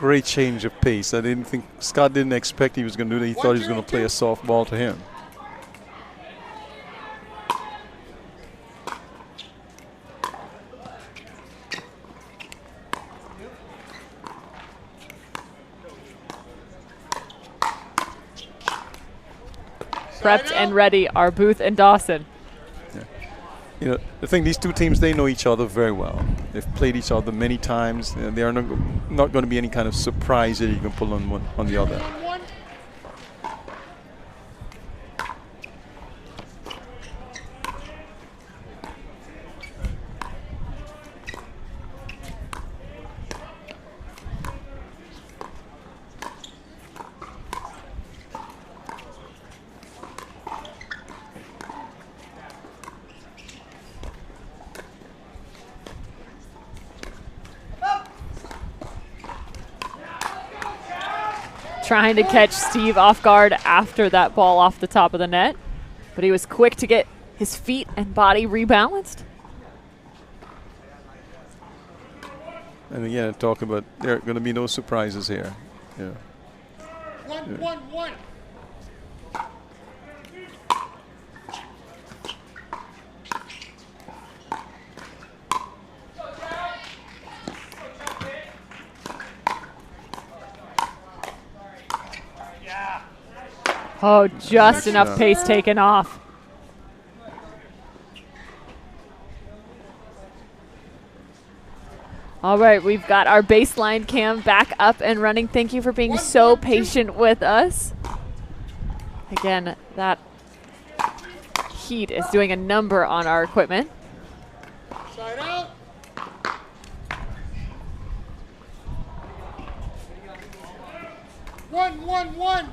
great change of pace. I didn't think Scott didn't expect he was going to do that. He thought he was going to play a softball to him. Prepped and ready are Booth and Dawson. Yeah. You know, I think these two teams, they know each other very well. They've played each other many times. They are not going to be any kind of surprise that you can pull on one on the other. Trying to catch Steve off guard after that ball off the top of the net, but he was quick to get his feet and body rebalanced. And again, talking about there are going to be no surprises here. Yeah. One. Oh, just enough pace taken off. All right, we've got our baseline cam back up and running. Thank you for being so patient with us. Again, that heat is doing a number on our equipment. Side out. One.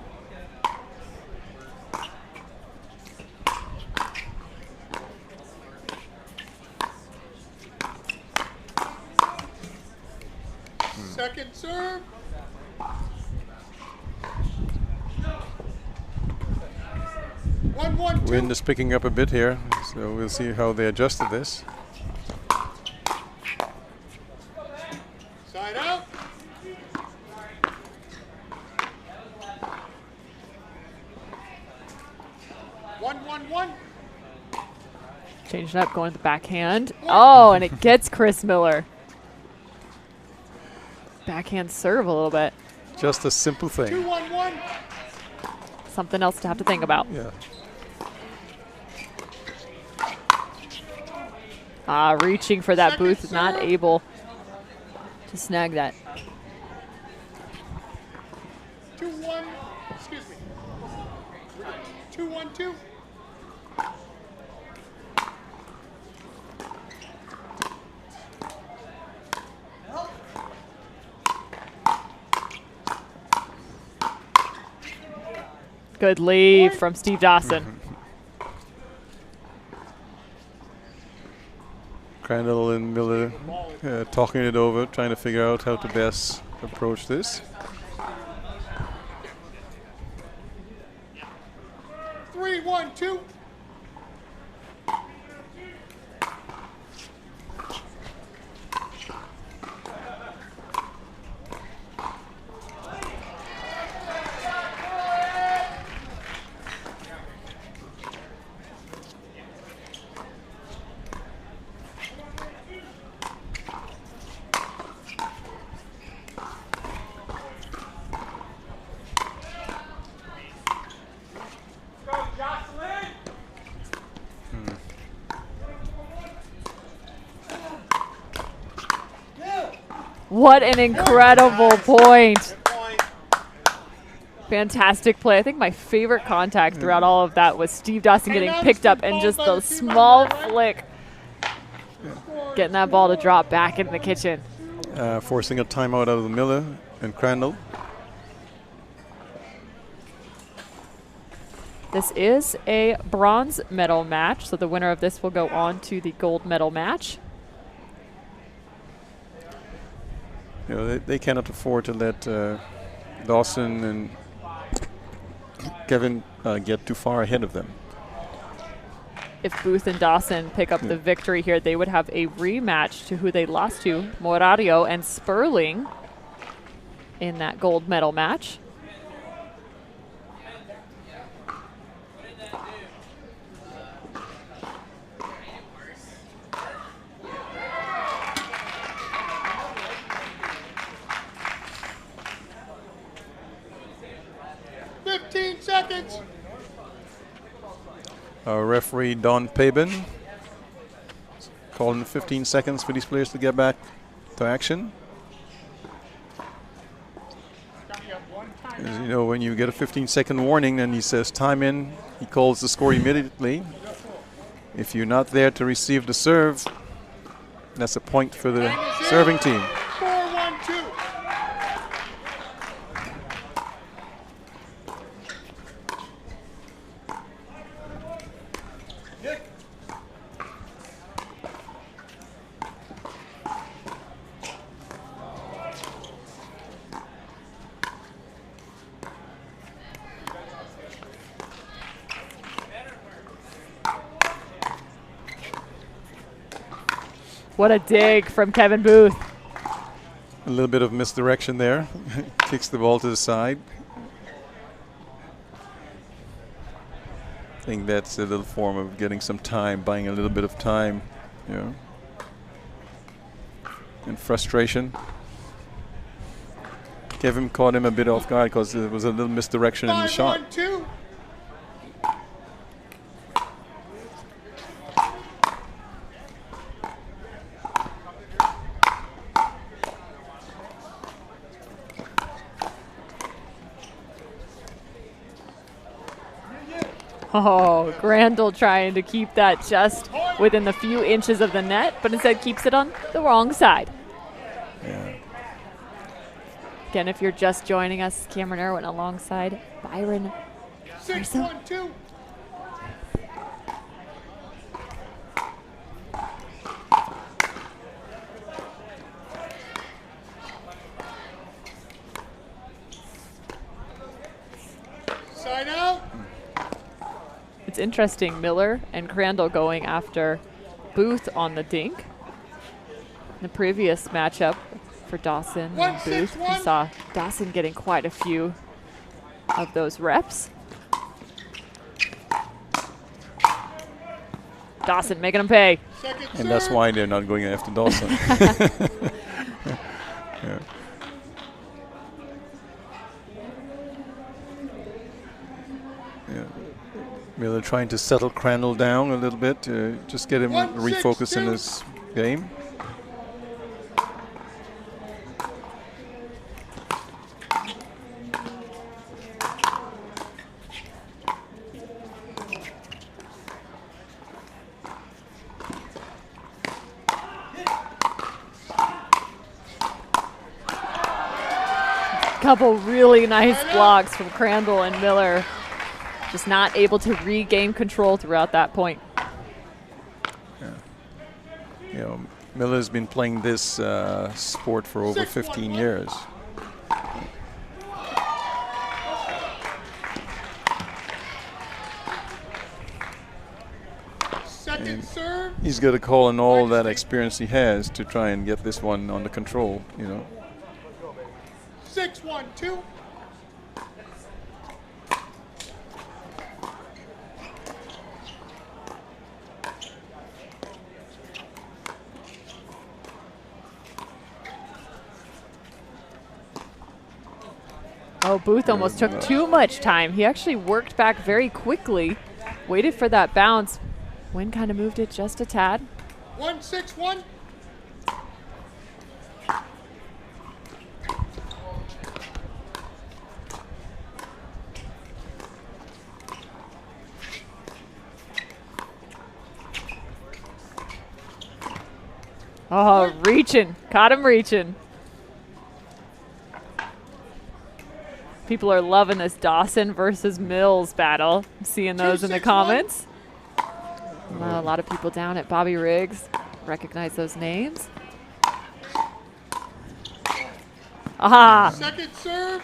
Second serve. One. Wind is picking up a bit here, so we'll see how they adjust to this. Side out. One. Change it up, going to the backhand. Oh, and it gets Chris Miller. Backhand serve a little bit. Just a simple thing. 2-1-1. Something else to have to think about. Yeah. Reaching for that Booth, not able to snag that. 2-1. Excuse me. 2-1-2. Good lead from Steve Dawson. Crandall and Miller talking it over, trying to figure out how to best approach this. 3-1-2. What an incredible point. Fantastic play. I think my favorite contact throughout all of that was Steve Dawson getting picked up and just the small flick. Getting that ball to drop back in the kitchen. Forcing a timeout out of the Miller and Crandall. This is a bronze medal match, so the winner of this will go on to the gold medal match. You know, they cannot afford to let Dawson and Kevin get too far ahead of them. If Booth and Dawson pick up the victory here, they would have a rematch to who they lost to, Morario and Sperling. in that gold medal match. Seconds. Our referee, Don Pabin, calling 15 seconds for these players to get back to action. As you know, when you get a 15-second warning and he says time in, he calls the score immediately. If you're not there to receive the serve, that's a point for the serving team. 4-1-2. What a dig from Kevin Booth. A little bit of misdirection there. Kicks the ball to the side. I think that's a little form of getting some time, buying a little bit of time, you know. And frustration. Kevin caught him a bit off guard because there was a little misdirection in the shot. 5-1-2. Oh, Crandall trying to keep that just within the few inches of the net, but instead keeps it on the wrong side. Yeah. Again, if you're just joining us, Cameron Irwin alongside Byron. 6-1-2. Side out. It's interesting, Miller and Crandall going after Booth on the dink. In the previous matchup for Dawson and Booth, we saw Dawson getting quite a few of those reps. Dawson making them pay. And that's why they're not going after Dawson. Yeah. Yeah. Miller trying to settle Crandall down a little bit, just get him refocused in his game. Couple really nice blocks from Crandall and Miller. Just not able to regain control throughout that point. Yeah. You know, Miller's been playing this sport for over 15 years. Second serve. He's got to call on all that experience he has to try and get this one under control, you know. 6-1-2. Oh, Booth almost took too much time. He actually worked back very quickly, waited for that bounce. Wind kind of moved it just a tad. 1-6-1. Oh, reaching. Caught him reaching. People are loving this Dawson versus Mills battle. I'm seeing those in the comments. A lot of people down at Bobby Riggs recognize those names. Aha! Second serve.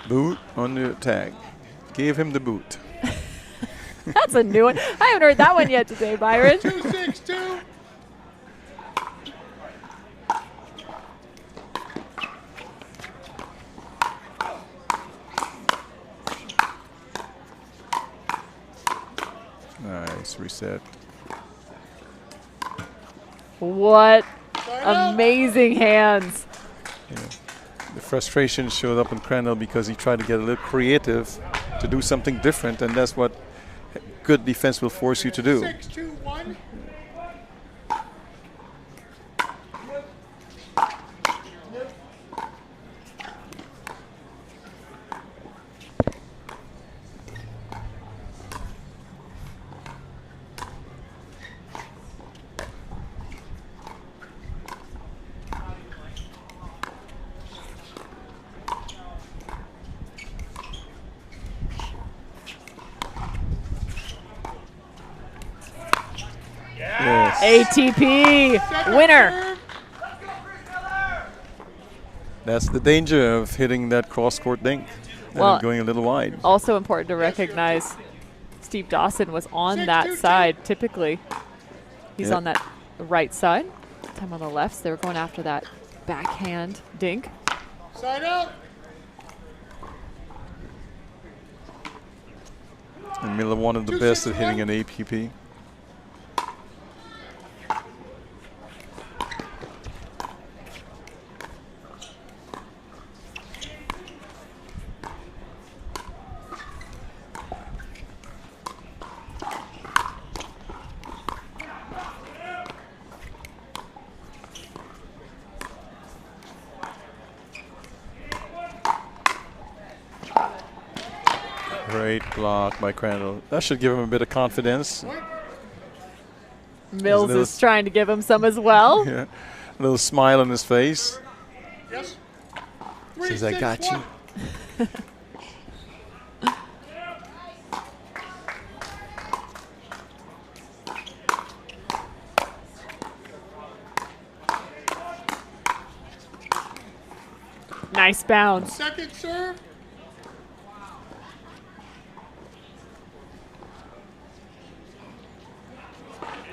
Boot on the tag. Gave him the boot. That's a new one. I haven't heard that one yet today, Byron. 2-6-2. Nice reset. What Side out. amazing hands. Yeah. The frustration showed up in Crandall because he tried to get a little creative to do something different, and that's what good defense will force you to do. 6-2-1. Yes. ATP Second winner. serve. That's the danger of hitting that cross-court dink and Well, going a little wide. Also important to recognize Steve Dawson was on that 6-2-2. side typically. He's Yep. on that right side. Time on the left, so they were going after that backhand dink. Side out. And Miller, one of the best at hitting an APP. Great block by Crandall. That should give him a bit of confidence. Mills little is trying to give him some as well. Yeah. A little smile on his face. Yes. Says, I got you. 3-6-1. Nice bounce. Second serve.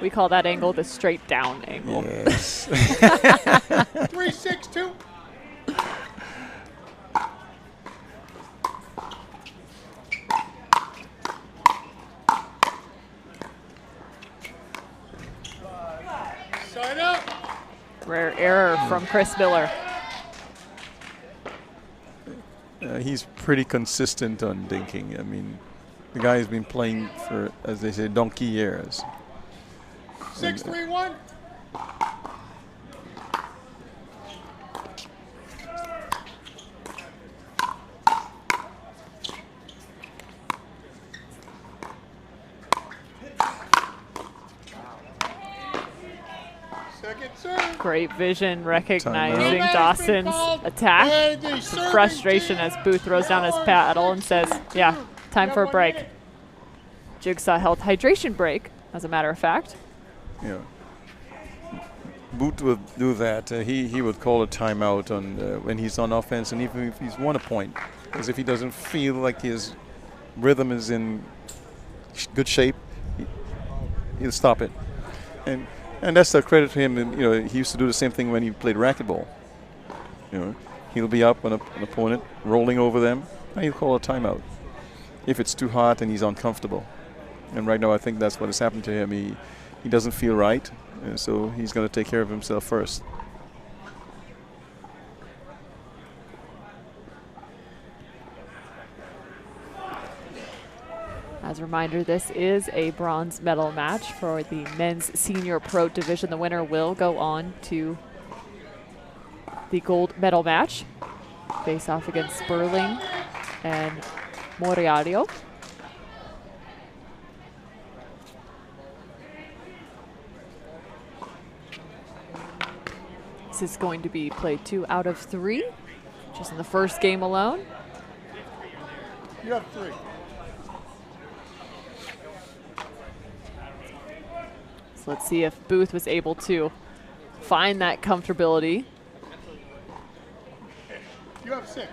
We call that angle the straight down angle. Yes. 3-6-2. Side out. Rare error from Chris Miller. He's pretty consistent on dinking. I mean, the guy's been playing for, as they say, donkey years. 6-3-1. Second serve. Great vision recognizing Timeout. Dawson's attack. And the serving Frustration team. as Booth throws down his paddle and says, yeah, time for a break. Jigsaw health hydration break, as a matter of fact. Yeah. Boot would do that. He would call a timeout on when he's on offense, and even if he's won a point, because if he doesn't feel like his rhythm is in good shape, he'll stop it. And that's a credit to him. And, you know, he used to do the same thing when he played racquetball. You know, he'll be up on an opponent, rolling over them, and he'll call a timeout if it's too hot and he's uncomfortable. And right now, I think that's what has happened to him. He doesn't feel right, so he's going to take care of himself first. As a reminder, this is a bronze medal match for the men's senior pro division. The winner will go on to the gold medal match. Face off against Sperling and Moriario. This is going to be played 2 out of 3, just in the first game alone. You have 3. So let's see if Booth was able to find that comfortability. You have 6.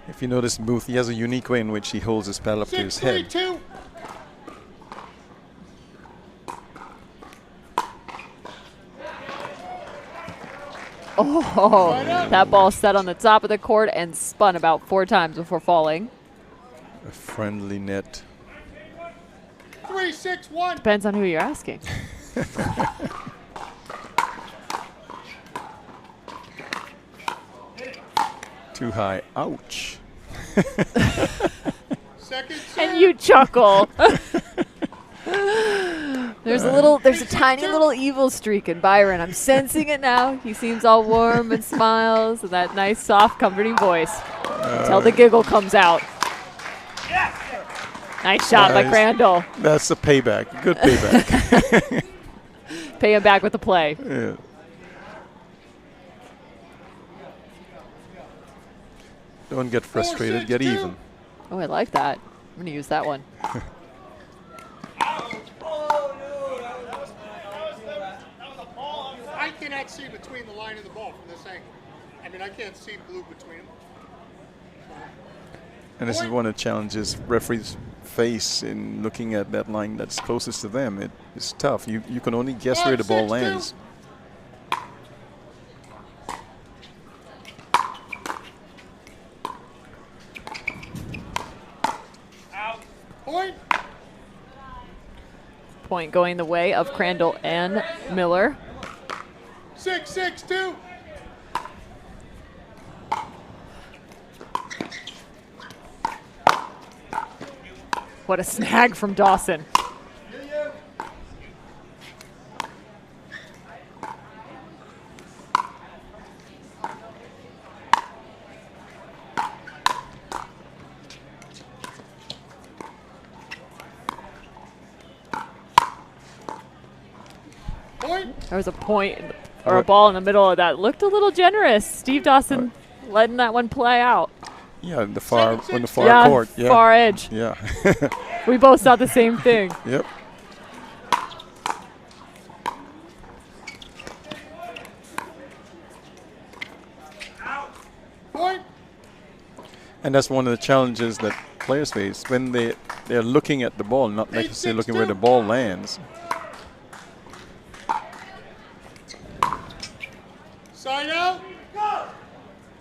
If you notice Booth, he has a unique way in which he holds his paddle up to his head. 6-3-2. Oh, that ball set on the top of the court and spun about 4 times before falling. A friendly net. 3, 6, 1. Depends on who you're asking. Too high. Ouch. Second serve. And you chuckle. There's a tiny little evil streak in Byron. I'm sensing it now. He seems all warm and smiles and that nice, soft, comforting voice until the giggle comes out. Nice shot by Crandall. That's the payback. Good payback. Pay him back with the play. Yeah. Don't get frustrated. 4, 6, Get 2. even. Oh, I like that. I'm going to use that one. I cannot see between the line of the ball from this angle. I mean, I can't see blue between them. And this is one of the challenges referees face in looking at that line that's closest to them. It's tough. You can only guess where the ball 5, 6, 2. lands. Point. Point going the way of Crandall and Miller. 6, 6, 2. What a snag from Dawson. Point. There was a point or a ball in the middle of that. Looked a little generous. Steve Dawson letting that one play out. Yeah, on the far Yeah, court. Yeah. far edge. Yeah. We both saw the same thing. Yep. Point. And that's one of the challenges that players face when they're looking at the ball, not necessarily looking where the ball lands. Side out.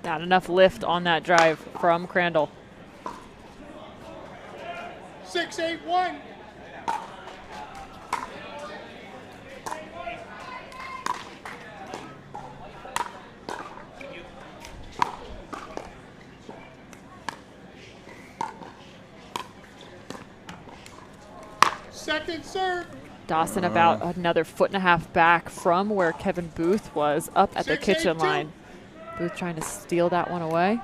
Not enough lift on that drive from Crandall. 6, 8, 1. Second serve. Dawson about another 1.5 feet back from where Kevin Booth was, up at the 6, 8, kitchen 2. line. Booth trying to steal that one away.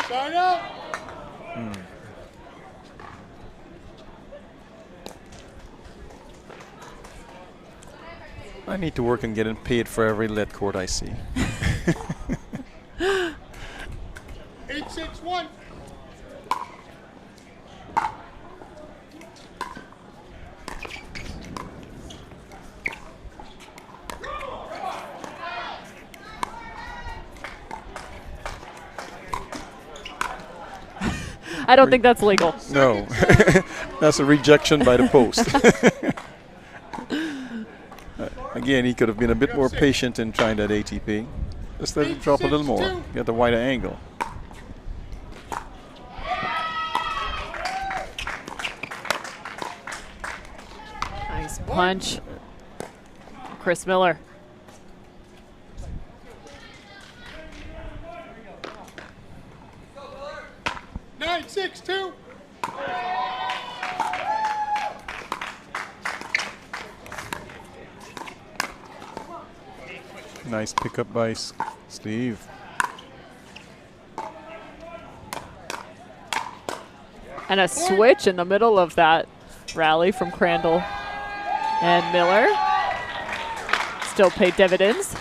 Side out. I need to work on getting paid for every lead court I see. 8, 6, 1. I don't think that's legal. No. That's a rejection by the post. Again, he could have been a bit more patient in trying that ATP. Just let it drop a little more. Get the wider angle. Nice punch. Chris Miller. Nine, 6, 2. Nice pickup by Steve. And a switch in the middle of that rally from Crandall and Miller. Still paid dividends.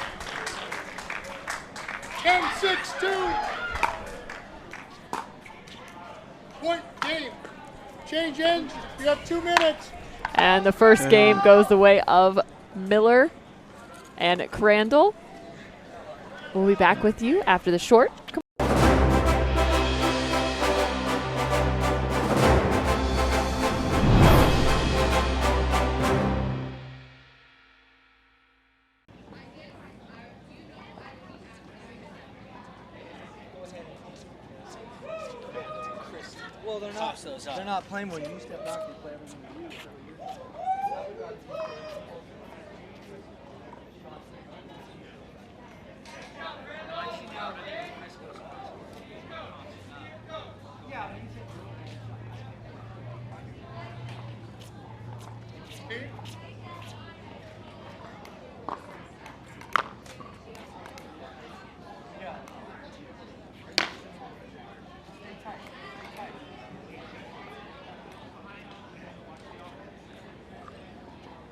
10, 6, 2. Point game. Change ends. You have 2 minutes. And the first game goes the way of Miller and Crandall. We'll be back with you after the short Well, they're not playing when you step back. They play everything with you.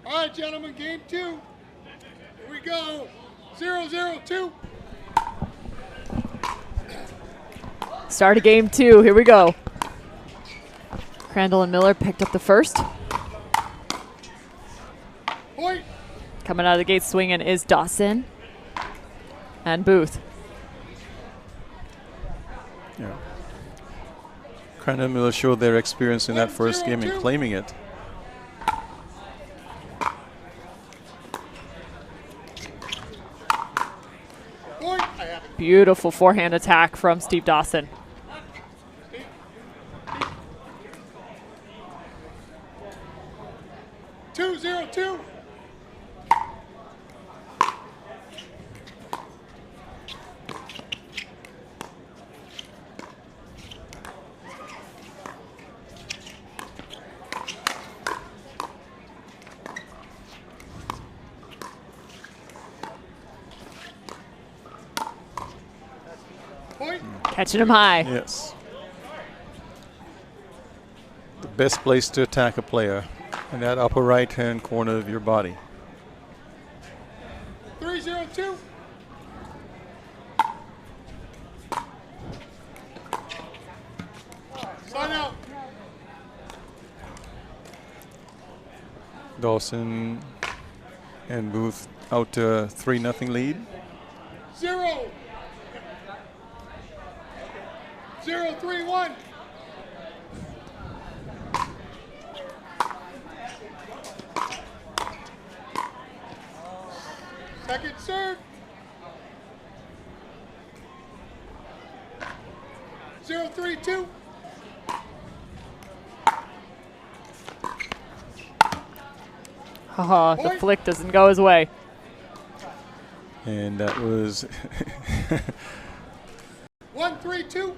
All right, gentlemen, game 2. Here we go. 0-0-2. Start of game 2. Here we go. Crandall and Miller picked up the first. Point. Coming out of the gate swinging is Dawson and Booth. Yeah. Crandall and Miller showed their experience in that first game and claiming it. Point. Beautiful forehand attack from Steve Dawson. Two, 0-2. Point. Catching him high. Yes. The best place to attack a player in that upper right-hand corner of your body. 3-0-2. Sign out. Dawson and Booth out to 3-0 lead. 0. 0-3-1. Second serve. 0-3-2. Haha, the flick doesn't go his way. And that was 1-3-2.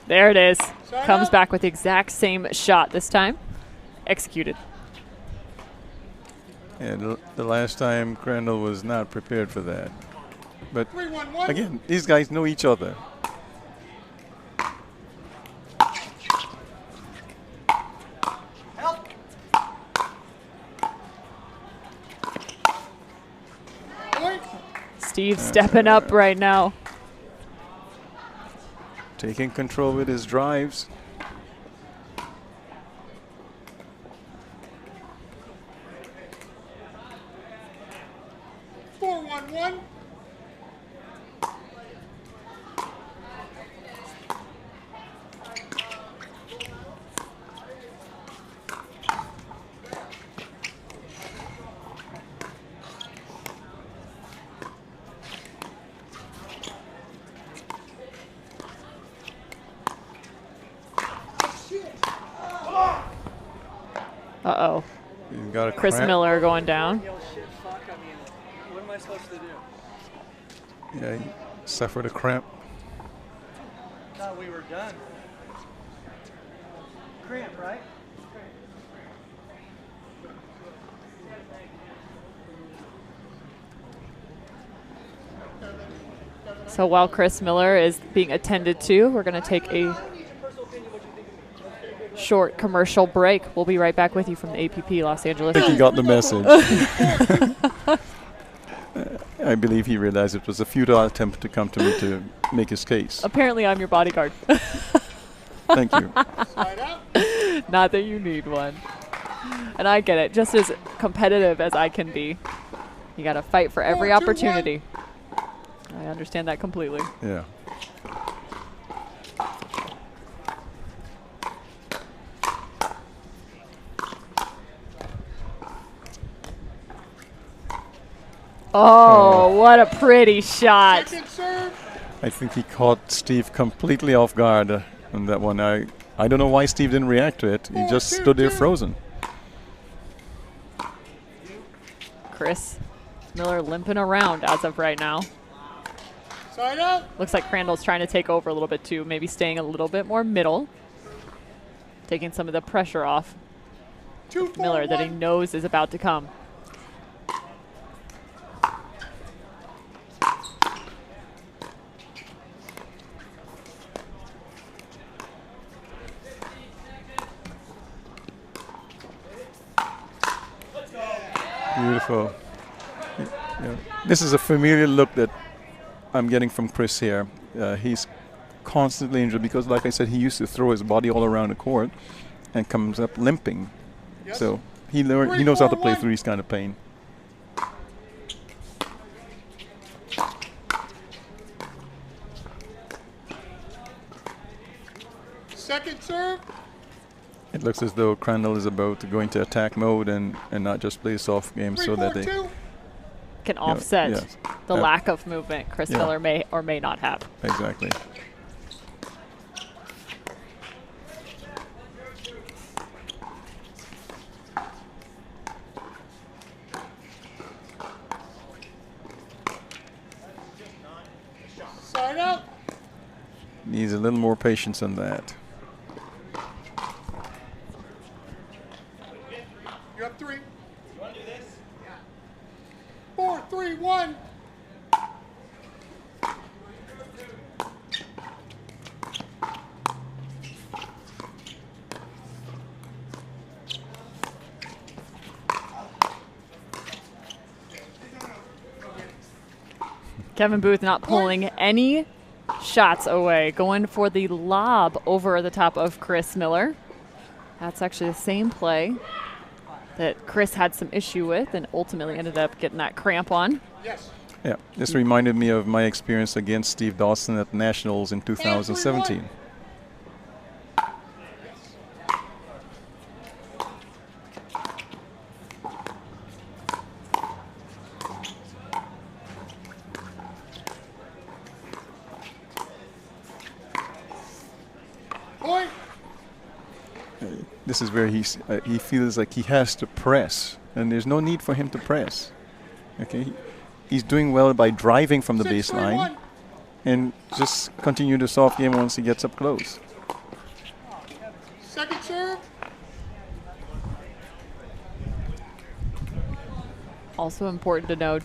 There it is. Sign Comes up. back with the exact same shot this time. Executed. and the last time Crandall was not prepared for that. But 3-1-1. again, these guys know each other. Help. Point. Steve stepping up right now. Taking control with his drives. Four, 1-1. Uh-oh. He's got a Chris cramp. Miller going down. Yo, shit, fuck, I mean, what am I supposed to do? Yeah, he suffered a cramp. Thought we were done. Cramp, right? So while Chris Miller is being attended to, we're going to take a short commercial break. We'll be right back with you from the APP Los Angeles. I think he got the message. I believe he realized it was a futile attempt to come to me to make his case. Apparently, I'm your bodyguard. Thank you. Slide out. Not that you need one. And I get it. Just as competitive as I can be, you got to fight for every 4-2-1. opportunity. I understand that completely. Yeah. Oh, what a pretty shot. Second serve. I think he caught Steve completely off guard on that one. I don't know why Steve didn't react to it. He just stood there frozen. Chris Miller limping around as of right now. Side out. Looks like Crandall's trying to take over a little bit too, maybe staying a little bit more middle, taking some of the pressure off 2-4-1. Miller that he knows is about to come. Beautiful. Yeah. This is a familiar look that I'm getting from Chris here. He's constantly injured because, like I said, he used to throw his body all around the court and comes up limping. Yes. So he knows how to play through this kind of pain. Second serve. It looks as though Crandall is about to go into attack mode and not just play soft game so that they 3-4-2. Can offset yes. the lack of movement Chris Miller may or may not have. Exactly. Side out. Needs a little more patience than that. You're up 3. You want to do this? 4, 3, 1. Kevin Booth not pulling any shots away, going for the lob over the top of Chris Miller. That's actually the same play that Chris had some issue with and ultimately ended up getting that cramp on. Yes. Yeah, this reminded me of my experience against Steve Dawson at Nationals in 2017. Point. This is where he feels like he has to press, and there's no need for him to press. Okay, he's doing well by driving from the 6, 3, baseline 1. and just continue the soft game once he gets up close. Second serve. Also important to note,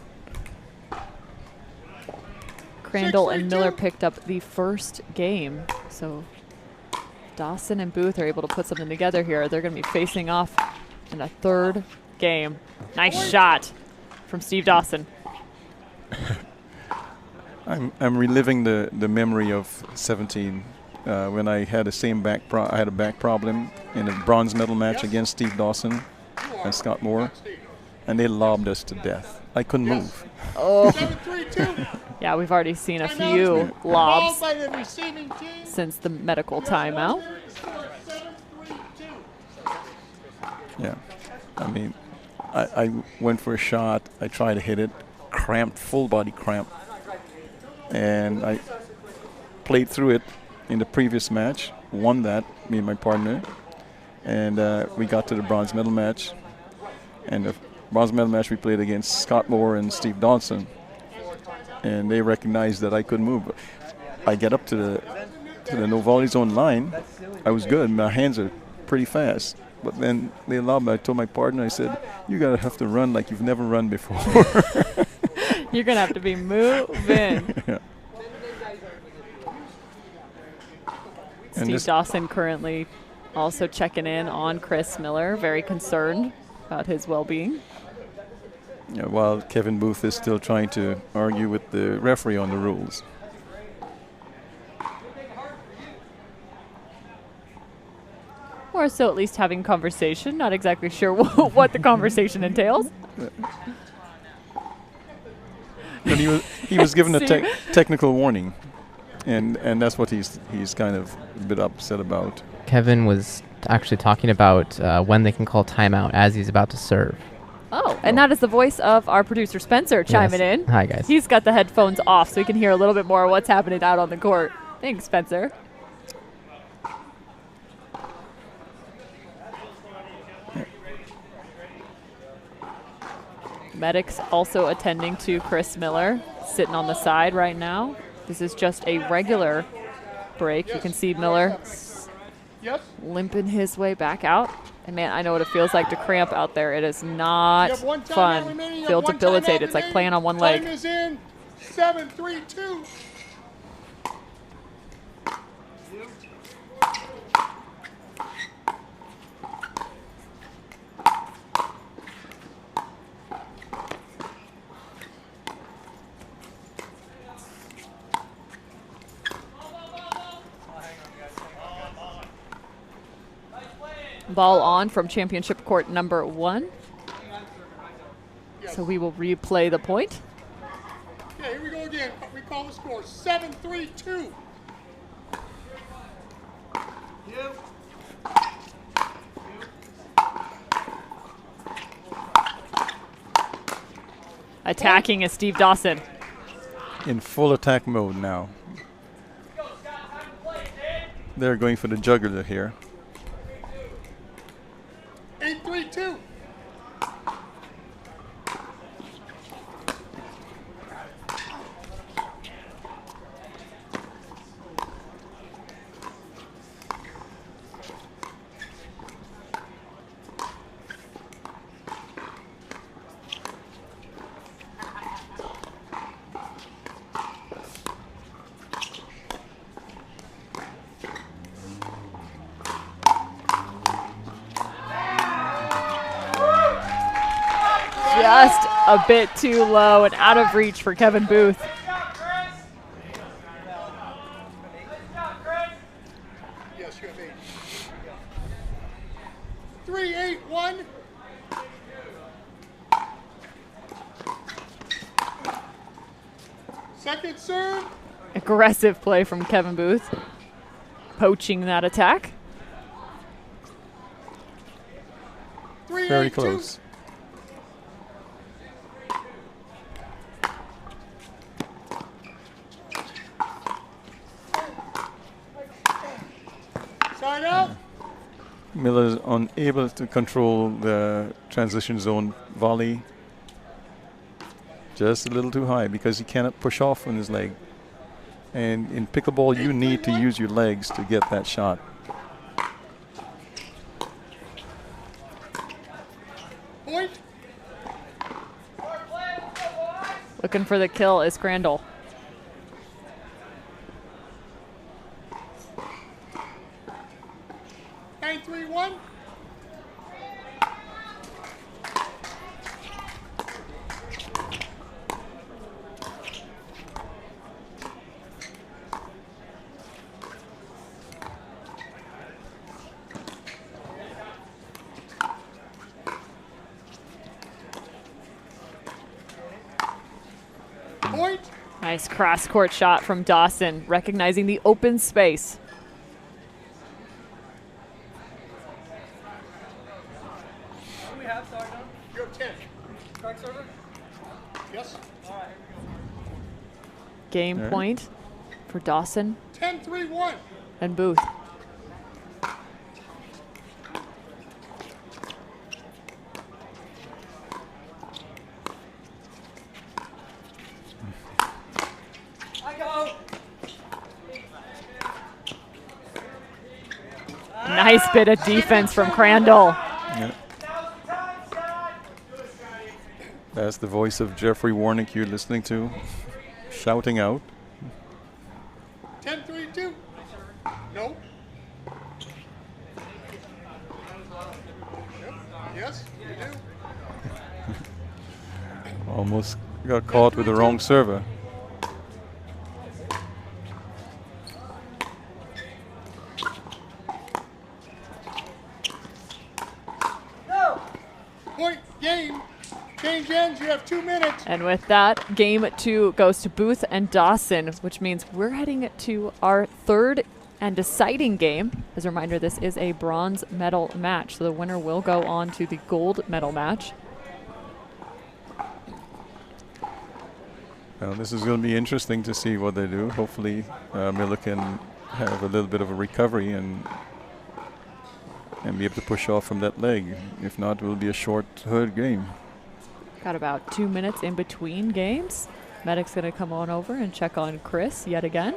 Crandall and Miller picked up the first game, so Dawson and Booth are able to put something together here. They're going to be facing off in a third game. Nice shot from Steve Dawson. I'm reliving the memory of 17 when I had the same back problem in a bronze medal match against Steve Dawson and Scott Moore, and they lobbed us to death. I couldn't move. Oh. 7-3-2. Yeah, we've already seen a Timeout. few Ball lobs by the receiving team. since the medical timeout. 7-3-2. Yeah, I mean, I went for a shot. I tried to hit it, cramped, full body cramp, and I played through it in the previous match, won that, me and my partner, and we got to the bronze medal match, and the bronze medal match we played against Scott Moore and Steve Dawson, and they recognized that I couldn't move. I get up to the no volley zone line. I was good. My hands are pretty fast. But then they allowed me. I told my partner, I said, "You gotta have to run like you've never run before." You're going to have to be moving. Yeah. And Steve this- Dawson currently also checking in on Chris Miller, very concerned about his well-being. Yeah, while Kevin Booth is still trying to argue with the referee on the rules. Or so at least having conversation. Not exactly sure what the conversation entails. But he was given a See? technical warning, and that's what he's kind of a bit upset about. Kevin was actually talking about when they can call timeout as he's about to serve. Oh, and that is the voice of our producer Spencer chiming in. Hi, guys. He's got the headphones off so he can hear a little bit more of what's happening out on the court. Thanks, Spencer. Medics also attending to Chris Miller, sitting on the side right now. This is just a regular break. You can see Miller limping his way back out. And man, I know what it feels like to cramp out there. It is not fun. Feel debilitated. It's like playing on one leg. Time is in. 7-3-2. Ball on from championship court number 1. So we will replay the point. Okay, here we go again. We call the score 7-3-2. Attacking is Steve Dawson. In full attack mode now. They're going for the jugular here. 8-3-2. Just a bit too low and out of reach for Kevin Booth. Yes, you have 8. 3-8-1. Second serve. Aggressive play from Kevin Booth. Poaching that attack. 3-8-2. Very close. Side out. Miller's unable to control the transition zone volley. Just a little too high because he cannot push off on his leg. And in pickleball, you need to use your legs to get that shot. Point. Looking for the kill is Crandall. Nine, 3-1. Point. Nice cross-court shot from Dawson, recognizing the open space. What do we have, Sergeant? You have 10. Correct, Sergeant? Yes. All right, here Game All right. point for Dawson 10-3-1. and Booth. we go. I go. Nice bit of defense from Crandall. Yeah. That's the voice of Jeffrey Warnick you're listening to, shouting out. 10-3-2. No. Yep. Yes, you do. Almost got caught with the wrong server. Point game. Change ends. You have 2 minutes. And with that, game 2 goes to Booth and Dawson, which means we're heading to our third and deciding game. As a reminder, this is a bronze medal match, so the winner will go on to the gold medal match. Well, this is going to be interesting to see what they do. Hopefully, Miller can have a little bit of a recovery and be able to push off from that leg. If not, it will be a short third game. Got about 2 minutes in between games. Medic's going to come on over and check on Chris yet again.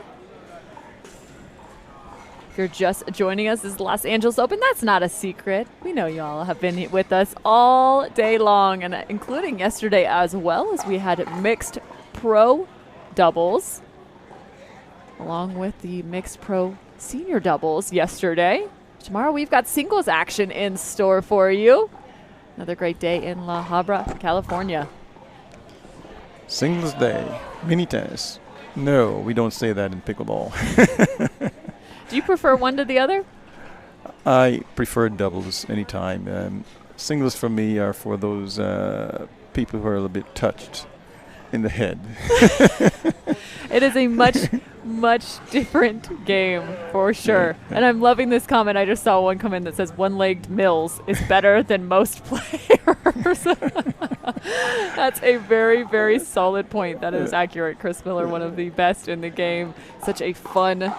If you're just joining us, this is Los Angeles Open. That's not a secret. We know you all have been with us all day long, and including yesterday as well, as we had mixed pro doubles, along with the mixed pro senior doubles yesterday. Tomorrow we've got singles action in store for you. Another great day in La Habra, California. Singles day, mini tennis. No, we don't say that in pickleball. Do you prefer one to the other? I prefer doubles anytime. Singles for me are for those people who are a little bit touched in the head. It is a much different game for sure. Yeah. And I'm loving this comment. I just saw one come in that says one-legged Mills is better than most players. That's a very solid point. That is accurate. Chris Miller, one of the best in the game. Such a fun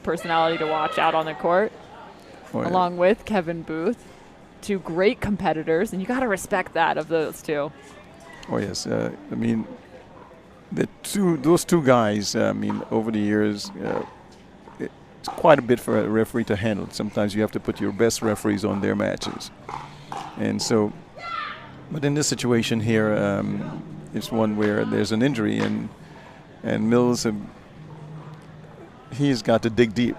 personality to watch out on the court. Oh, yeah. Along with Kevin Booth. Two great competitors, and you got to respect that of those two. Oh yes, I mean, those two guys. I mean, over the years, it's quite a bit for a referee to handle. Sometimes you have to put your best referees on their matches, and so. But in this situation here, it's one where there's an injury, and Mills, he's got to dig deep,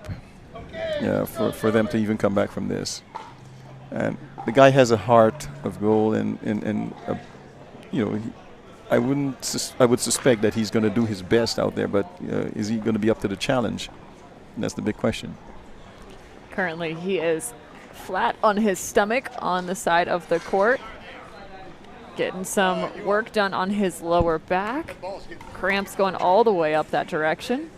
for them to even come back from this. And the guy has a heart of gold, and I would suspect that he's going to do his best out there, but is he going to be up to the challenge? And that's the big question. Currently, he is flat on his stomach on the side of the court, getting some work done on his lower back. Cramps going all the way up that direction.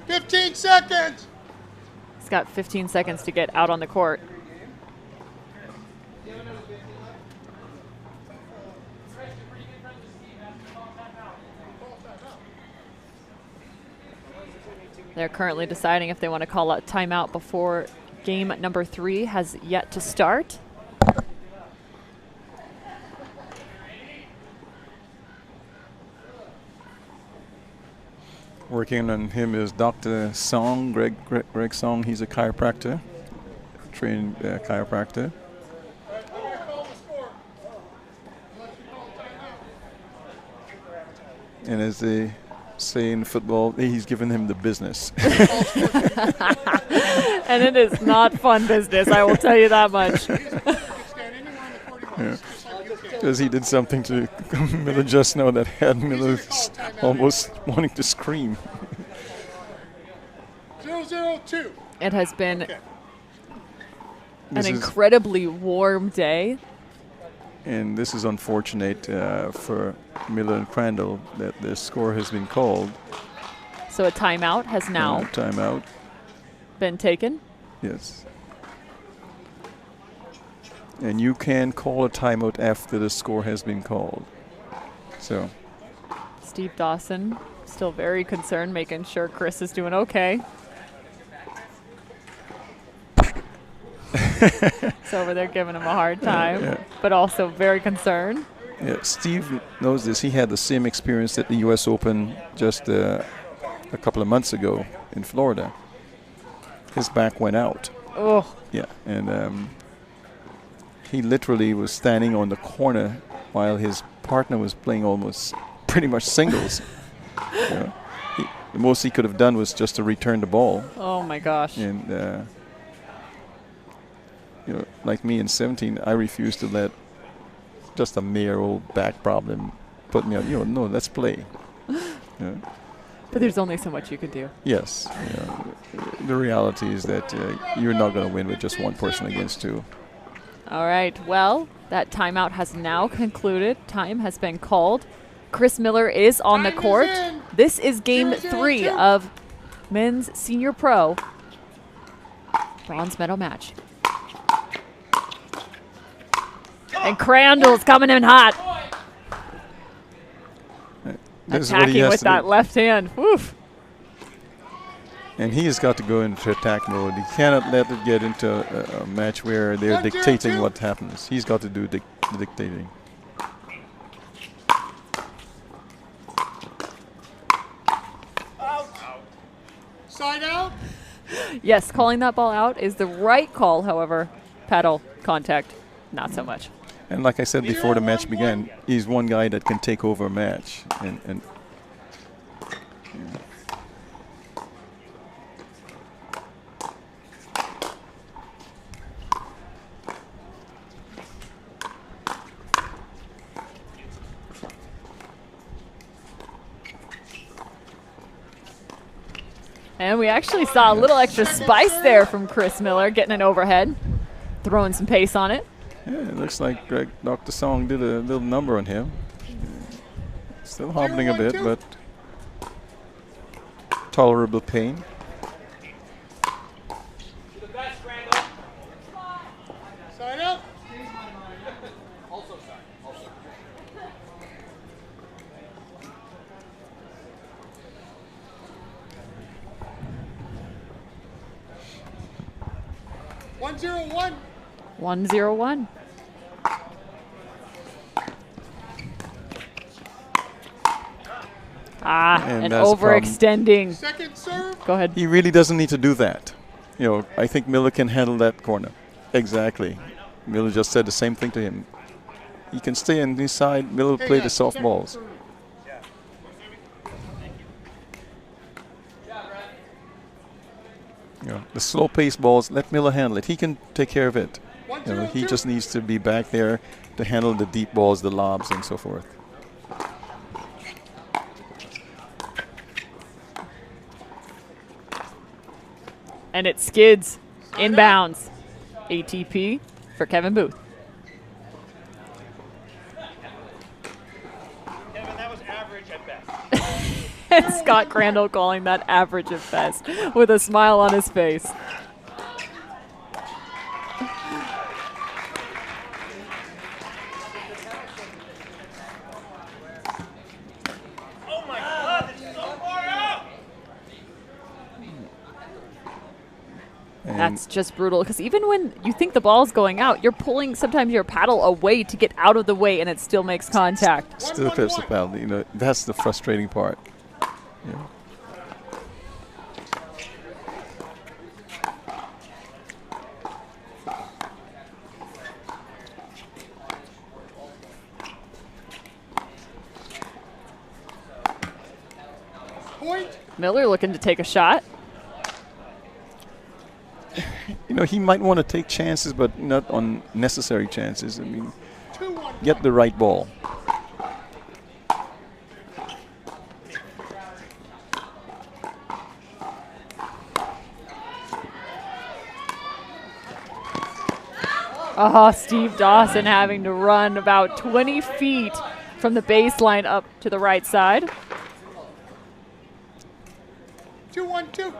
15 seconds. He's got 15 seconds to get out on the court. They're currently deciding if they want to call a timeout before game number 3 has yet to start. Working on him is Dr. Song, Greg Song. He's a chiropractor, trained chiropractor. And as they say in football, he's given him the business. And it is not fun business, I will tell you that much. Because he did something to Miller just now that had Miller almost wanting to scream. 0-0-2. It has been This an is- incredibly warm day. And this is unfortunate for Miller and Crandall that the score has been called. So a timeout has now Timeout, been taken. yes. And you can call a timeout after the score has been called. So, Steve Dawson still very concerned, making sure Chris is doing okay. So over there giving him a hard time, but also very concerned. yeah, Steve knows this. He had the same experience at the U.S. Open just a couple of months ago in Florida. His back went out. Oh, Yeah, and he literally was standing on the corner while his partner was playing almost pretty much singles. The most he could have done was just to return the ball. oh my gosh. And, like me in 17, I refused to let just a mere old back problem put me on. No, let's play. But there's only so much you can do. Yes. The reality is that you're not going to win with just one person against two. All right, well, that timeout has now concluded. Time has been called. Chris Miller is on the Time is court. in. This is game 0-0-2. 3 of men's senior pro bronze medal match. And Crandall's coming in hot. This is what he Attacking has with to that do. left hand. Woof. And he has got to go into attack mode. He cannot let it get into a match where they're dictating what happens. He's got to do the dictating. Side out. Yes, calling that ball out is the right call, however. Paddle contact, not so much. And like I said before the match began, he's one guy that can take over a match. And And we actually saw a little extra spice there from Chris Miller, getting an overhead, throwing some pace on it. yeah, it looks like Dr. Song did a little number on him. Still hobbling a bit, but tolerable pain. Side out. One zero one. 1-0-1. And and that's the problem. overextending. Second serve. Go ahead. He really doesn't need to do that. You know, I think Miller can handle that corner. Exactly. Miller just said the same thing to him. He can stay on his side. Miller will play the soft balls. You know, the slow-paced balls, let Miller handle it. He can take care of it. You know, he just needs to be back there to handle the deep balls, the lobs, and so forth. And it skids inbounds. ATP for Kevin Booth. Kevin, that was average at best. And Scott Crandall calling that average at best with a smile on his face. Oh my God, this is so far out! And That's just brutal because even when you think the ball's going out, you're pulling sometimes your paddle away to get out of the way and it still makes contact. still clips the paddle. You know, that's the frustrating part. Yeah. Point. Miller looking to take a shot. You know, he might want to take chances, but not unnecessary chances. I mean, 2-1. get the right ball. Steve Dawson having to run about 20 feet from the baseline up to the right side. 2-1-2.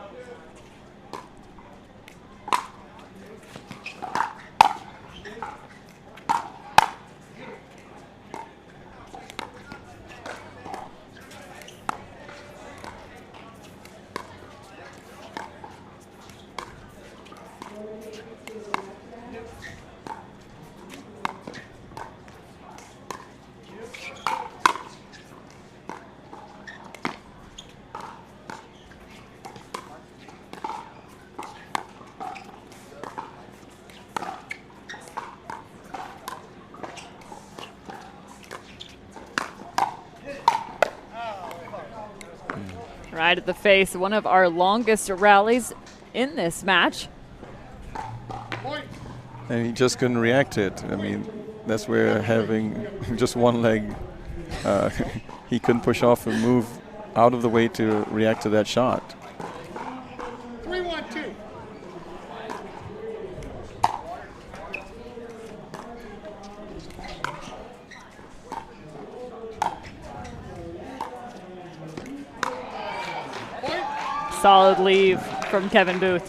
Right at the face, one of our longest rallies in this match. Point. And he just couldn't react to it. I mean, that's where having just one leg, he couldn't push off and move out of the way to react to that shot. 3-1-2. Point. Solid leave from Kevin Booth.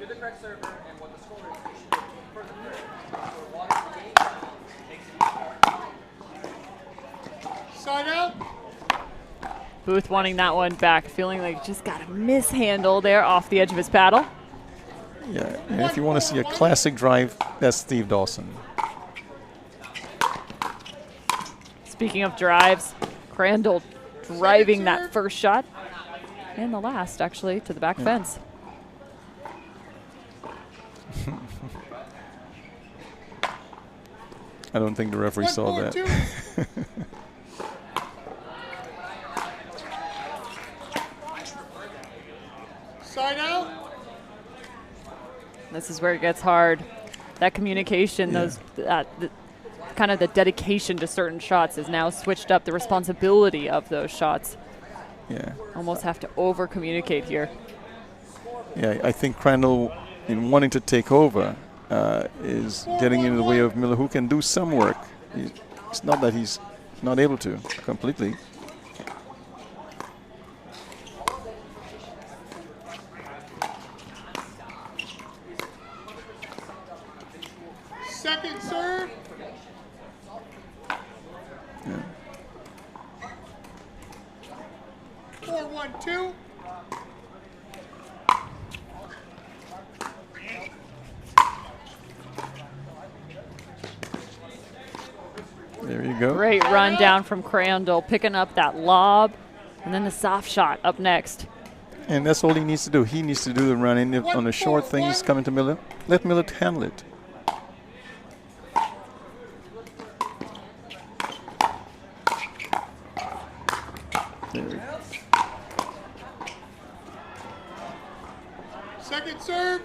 the correct server and what the score is, you should go further third. So watering the game down makes it easier. Side out. Booth wanting that one back, feeling like just got a mishandle there off the edge of his paddle. Yeah, and if you want to see a classic drive, that's Steve Dawson. Speaking of drives, Crandall driving that first shot and the last, actually, to the back fence. I don't think the referee saw that. Side out. This is where it gets hard. That communication, those kind of the dedication to certain shots is now switched up. The responsibility of those shots. Yeah. Almost have to over-communicate here. Yeah, I think Crandall, in wanting to take over, is getting into the way of Miller, who can do some work. It's not that he's not able to completely. Second serve. Yeah. 4-1-2. There you go. Great run down from Crandall, picking up that lob, and then the soft shot up next. And that's all he needs to do. He needs to do the run in on the short things coming to Miller. Let Miller handle it. There we go. Second serve.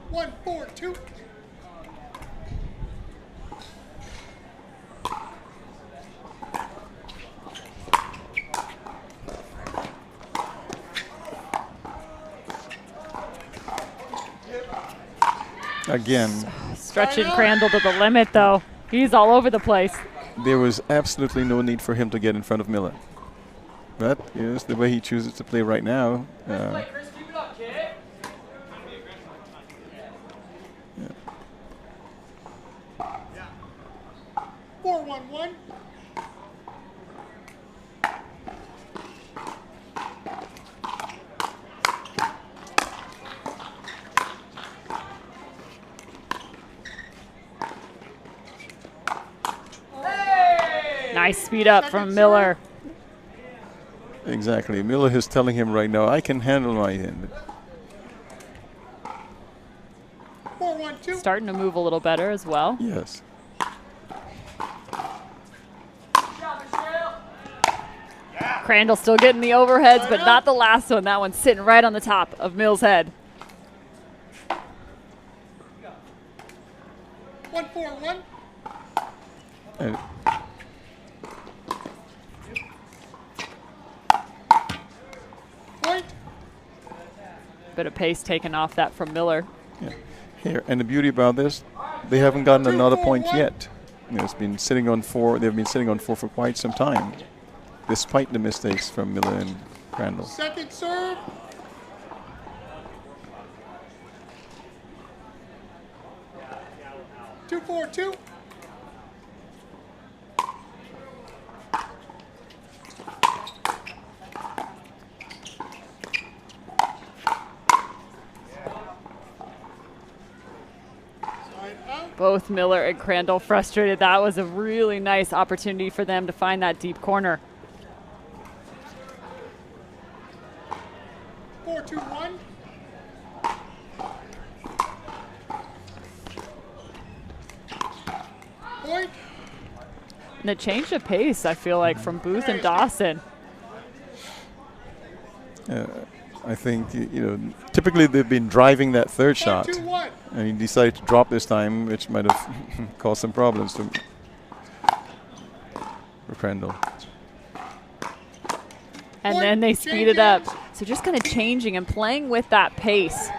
One, 4-2. Again, Stretching Crandall to the limit, though. He's all over the place. there was absolutely no need for him to get in front of Miller. But yes, the way he chooses to play right now. Chris, keep it up, kid. 4-1-1. Nice speed up from Miller. Exactly. Miller is telling him right now, I can handle my end. 4-1-2. Starting to move a little better as well. Yes. Crandall still getting the overheads, but not the last one. That one's sitting right on the top of Mill's head. 1-4-1. And Point. Bit of pace taken off that from Miller. yeah. Here, and the beauty about this, they haven't gotten another point yet. You know, it's been sitting on 4. They've been sitting on 4 for quite some time, despite the mistakes from Miller and Crandall. Second serve. Two, 4-2. Side out. Both Miller and Crandall frustrated. That was a really nice opportunity for them to find that deep corner. 4-2-1. Point. And a change of pace, I feel like, from Booth and Dawson. I think, you know, typically they've been driving that third shot, 1-2-1. and he decided to drop this time, which might have caused some problems for Crandall. And then they speed it up. So just kind of changing and playing with that pace.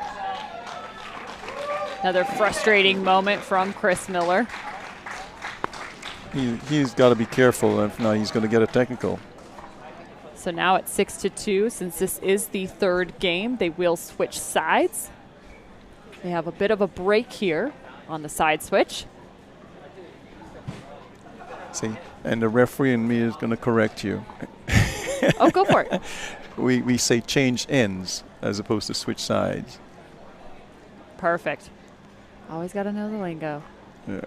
Another frustrating moment from Chris Miller. He's got to be careful, if not, he's going to get a technical. So now it's 6-2. Since this is the third game, they will switch sides. They have a bit of a break here on the side switch. See, and the referee and me is going to correct you. Oh, go for it. We say change ends as opposed to switch sides. Perfect. Always got to know the lingo. Yeah.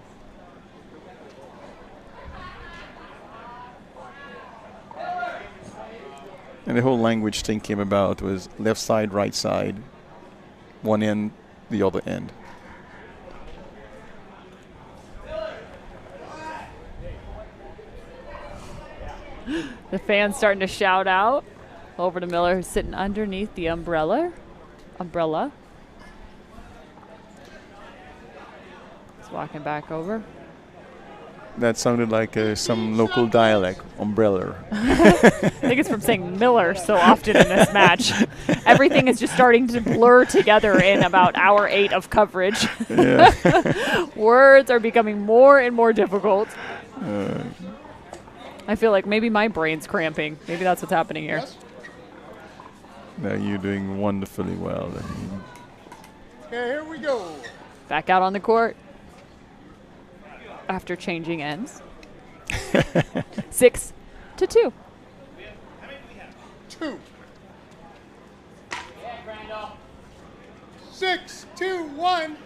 And the whole language thing came about was left side, right side, one end, the other end. The fans starting to shout out over to Miller, who's sitting underneath the umbrella. He's walking back over. That sounded like some local dialect, umbrella. I think it's from saying Miller so often in this match. Everything is just starting to blur together in about hour 8 of coverage. Yeah. Words are becoming more and more difficult. I feel like maybe my brain's cramping. Maybe that's what's happening here. Yes. Now you're doing wonderfully well. Okay, here we go. Back out on the court after changing ends. 6-2. 2. Yeah, Crandall. 6, 2, 1.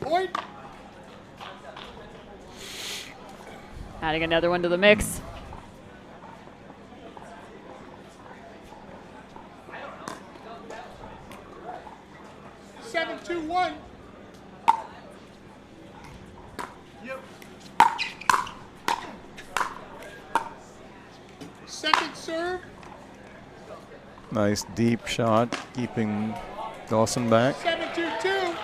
Point. Adding another one to the mix. Seven, 2, 1. Second serve. Nice deep shot, keeping Dawson back. 7, 2, 2.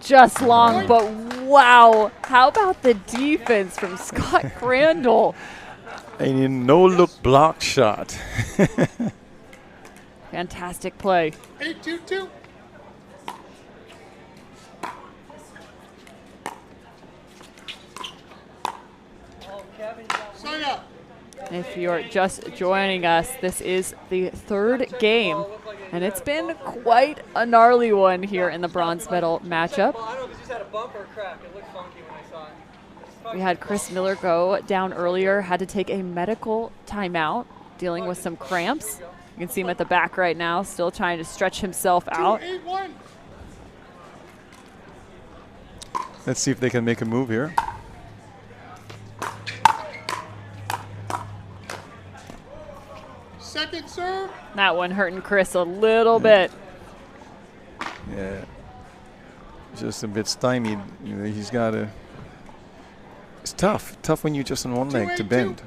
Just long, but wow. How about the defense from Scott Crandall? A no-look block shot. Fantastic play. 8, 2, 2. Sign up. If you're just joining us, this is the third game, and it's been quite a gnarly one here in the bronze medal matchup. Well, I don't know if it just had a bump or a crack. It looked funky when I saw it. We had Chris Miller go down earlier, had to take a medical timeout, dealing with some cramps. You can see him at the back right now, still trying to stretch himself 2, out. 8, 1. Let's see if they can make a move here. Second serve. That one hurting Chris a little bit. Yeah. Just a bit stymied. You know, he's got to. It's tough. Tough when you're just on one leg to 2-8-2. bend.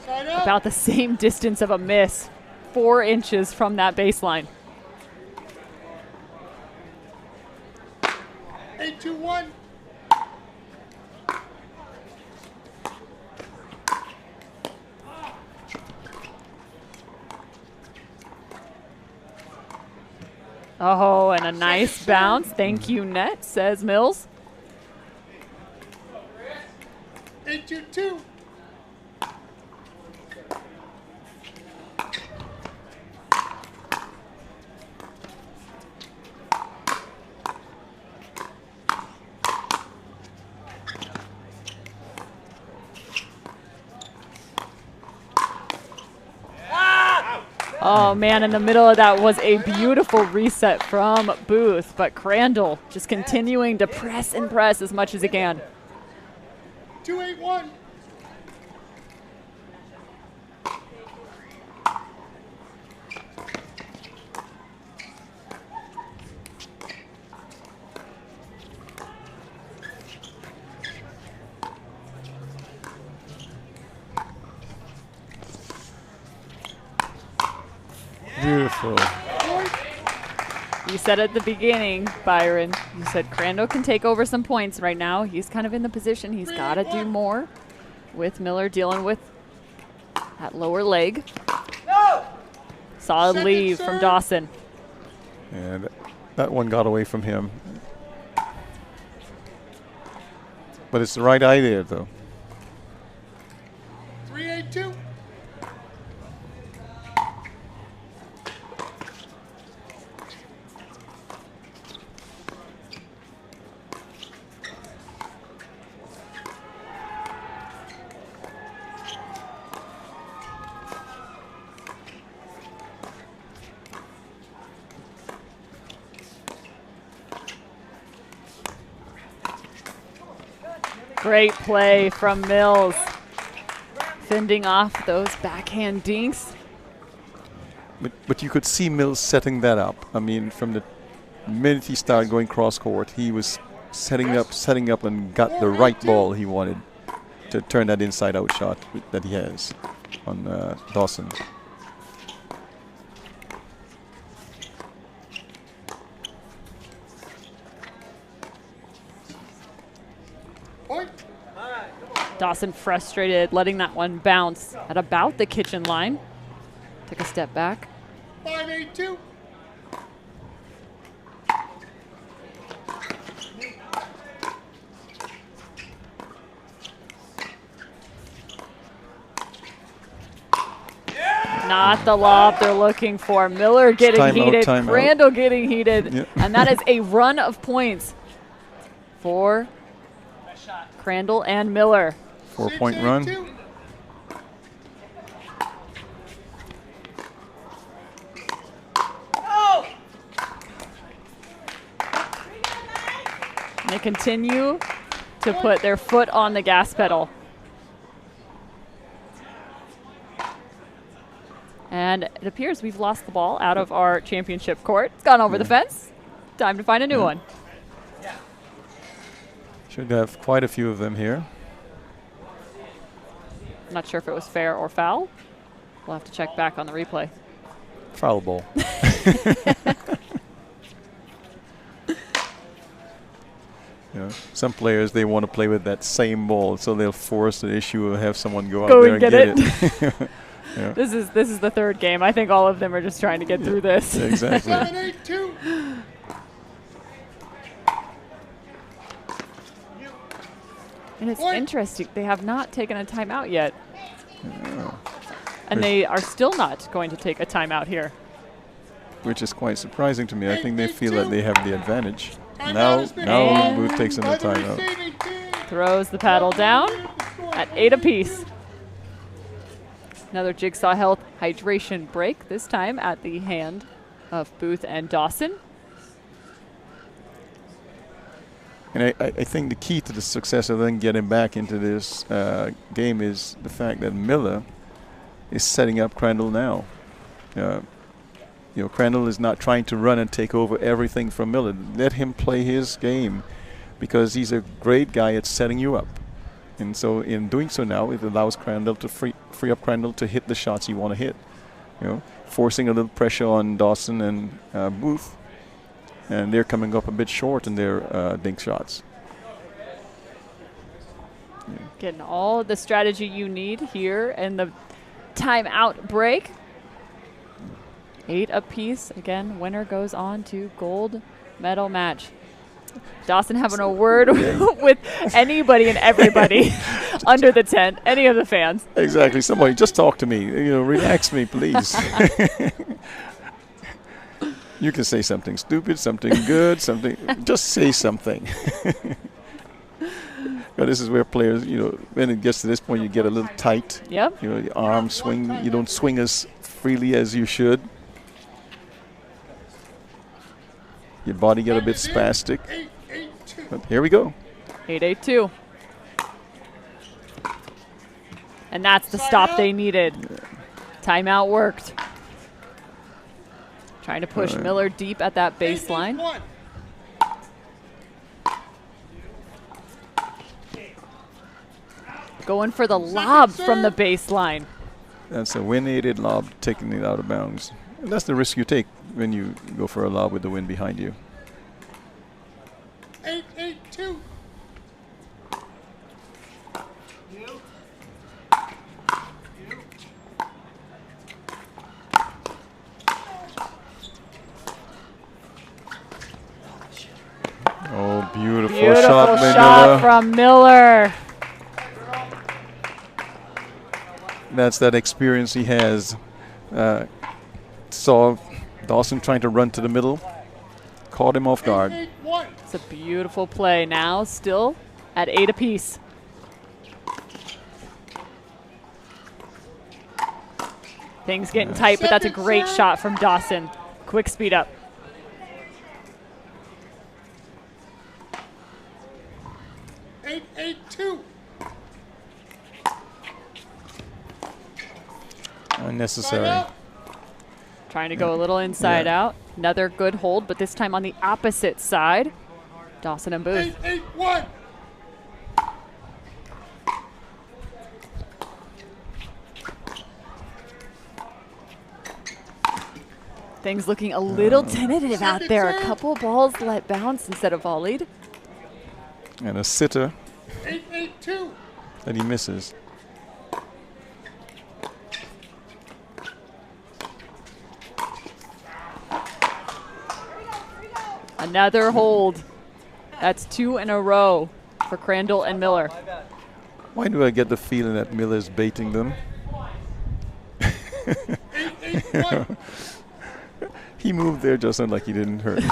Sign up. About the same distance of a miss, 4 inches from that baseline. 8, 2, 1. Oh, and a nice bounce. Thank you, net, says Mills. 8, 2, 2. Oh, man, in the middle of that was a beautiful reset from Booth, but Crandall just continuing to press and press as much as he can. 2, 8, 1. Beautiful. You said at the beginning, Byron, you said Crandall can take over some points right now. He's kind of in the position. He's got to do more with Miller dealing with that lower leg. Solid lead from Dawson. And that one got away from him. But it's the right idea, though. 3-8-2. Great play from Mills. Fending off those backhand dinks. But you could see Mills setting that up. I mean, from the minute he started going cross court, he was setting up, and got the right ball he wanted to turn that inside out shot that he has on Dawson. Dawson frustrated, letting that one bounce at about the kitchen line. Took a step back. 5-8-2. Not the lob they're looking for. Miller getting heated, Crandall getting heated, Yep. and that is a run of points for Crandall and Miller. 4-point run. 6-8-2. And they continue to put their foot on the gas pedal. And it appears we've lost the ball out of our championship court. It's gone over the fence. Time to find a new one. Should have quite a few of them here. I'm not sure if it was fair or foul. We'll have to check back on the replay. Foul ball. Some players, they want to play with that same ball, so they'll force the issue of have someone go out there and get it. Yeah. This is the third game. I think all of them are just trying to get through this. Exactly. 7-8-2. And it's interesting. They have not taken a timeout yet. And they are still not going to take a timeout here. Which is quite surprising to me. I think they feel that they have the advantage. Now Booth takes another timeout. Throws the paddle down at 8 apiece. Another Jigsaw Health hydration break, this time at the hand of Booth and Dawson. And I think the key to the success of them getting back into this game is the fact that Miller is setting up Crandall now. Crandall is not trying to run and take over everything from Miller. Let him play his game, because he's a great guy at setting you up. And so in doing so now, it allows Crandall to free up Crandall to hit the shots you want to hit. Forcing a little pressure on Dawson and Booth. And they're coming up a bit short in their dink shots. Getting all the strategy you need here in the timeout break. 8 apiece. Again, winner goes on to gold medal match. Dawson having a word with anybody and everybody under the tent, any of the fans. Exactly. Somebody just talk to me. Relax me, please. You can say something stupid, something good, something. Just say something. This is where players, when it gets to this point, you get a little tight. Yep. The arm swing. You don't swing as freely as you should. Your body get a bit spastic. But here we go. 8-8-2. And that's the stop they needed. Timeout worked. Trying to push Miller deep at that baseline. Going for the lob from the baseline. That's a win-aided lob, taking it out of bounds. And that's the risk you take when you go for a lob with the wind behind you. 8-8-2. Oh, beautiful, Beautiful shot, by shot Miller. from Miller. That's that experience he has. Saw Dawson trying to run to the middle, caught him off guard. 8-8-1. It's a beautiful play. Now still at 8 apiece. Things getting tight, but that's a great shot from Dawson. Quick speed up. Eight, 8-2. Unnecessary. Timeout. Trying to go a little inside out. Another good hold, but this time on the opposite side. Dawson and Booth. 8-8-1. Things looking a little tentative out there. A couple balls let bounce instead of volleyed. And a sitter 8-8-2. that he misses. Another hold. That's 2 in a row for Crandall and Miller. Why do I get the feeling that Miller's baiting them? 8-8-1. He moved there just like he didn't hurt.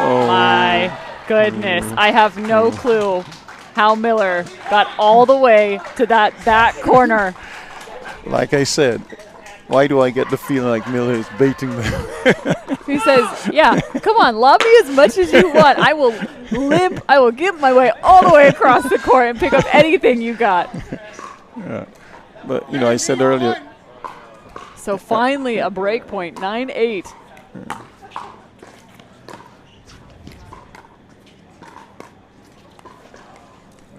Oh my goodness. I have no clue how Miller got all the way to that back corner. Like I said, why do I get the feeling like Miller is baiting them? He says, yeah, come on, lob me as much as you want. I will limp, I will get my way all the way across the court and pick up anything you got. Yeah. But, you know, I said earlier, So finally a break point, 9-8.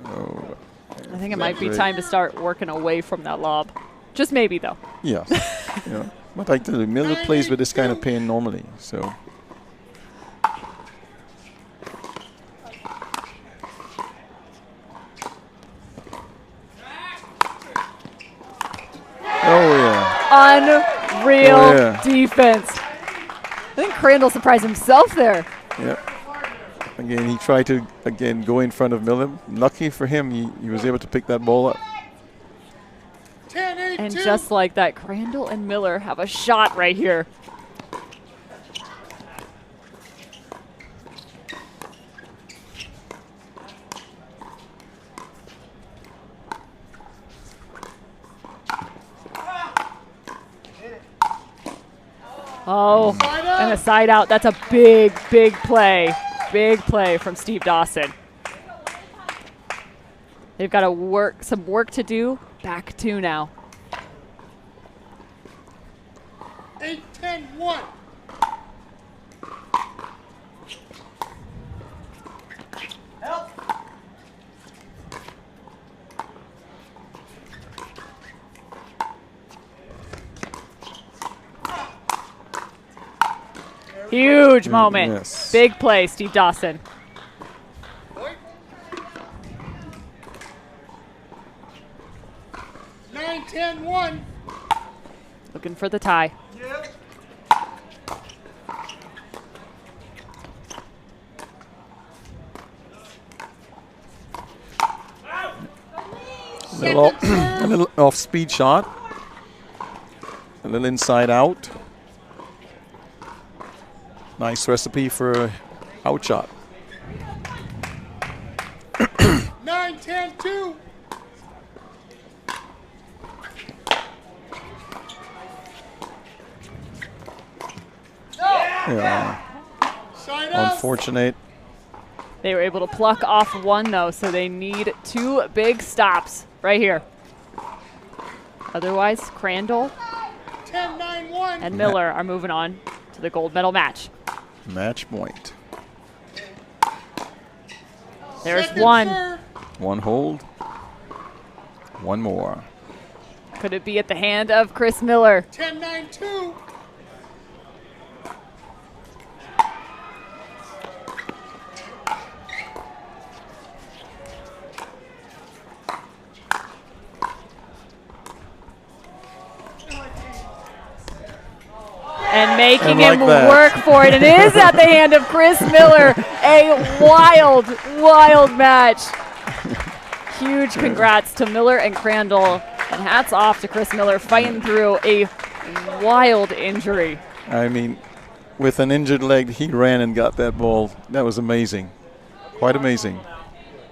oh, I think it might be time to start working away from that lob. Just maybe, though. yeah. You know, but I tell you, Miller plays with this kind of pain normally, so. Oh, yeah. Unreal Oh, yeah. defense. I think Crandall surprised himself there. Yep. Again, he tried to, again, go in front of Miller. Lucky for him, he was able to pick that ball up. 10-8-2. And just like that, Crandall and Miller have a shot right here. Oh, and a side out. That's a big, big play. Big play from Steve Dawson. They've got to some work to do. Back 2 now. 8-10-1. Help! Huge moment. Yes. Big play, Steve Dawson. Point. 9-10-1. Looking for the tie. Yep. A little off-speed shot. A little inside out. Nice recipe for a out shot. 9-10-2. Yeah, Side out. unfortunate. They were able to pluck off one, though, so they need 2 big stops right here. Otherwise, Crandall 10-9-1. and Miller are moving on to the gold medal match. Match point. There's Second one. serve. One hold. One more. Could it be at the hand of Chris Miller? 10-9-2. And making And him like that. work for it. It is at the hand of Chris Miller. A wild, wild match. Huge congrats to Miller and Crandall. And hats off to Chris Miller fighting through a wild injury. I mean, with an injured leg, he ran and got that ball. That was amazing. Quite amazing.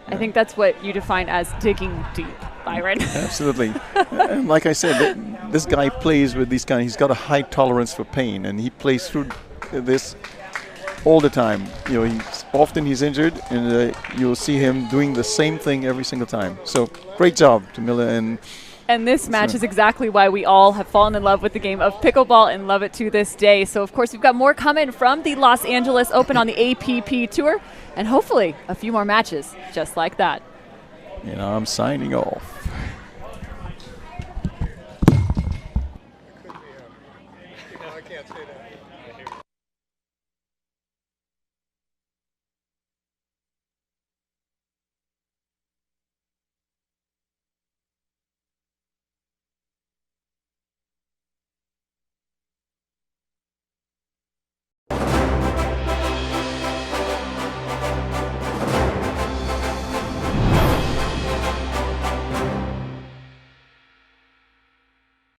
I think that's what you define as digging deep, Byron. Absolutely. And like I said, this guy plays with these kind. He's got a high tolerance for pain, and he plays through this all the time. You know, he's injured, and you'll see him doing the same thing every single time. So great job to Miller. And this match is exactly why we all have fallen in love with the game of pickleball and love it to this day. So, of course, we've got more coming from the Los Angeles Open on the APP Tour, and hopefully a few more matches just like that. You know, I'm signing off. I can't say that.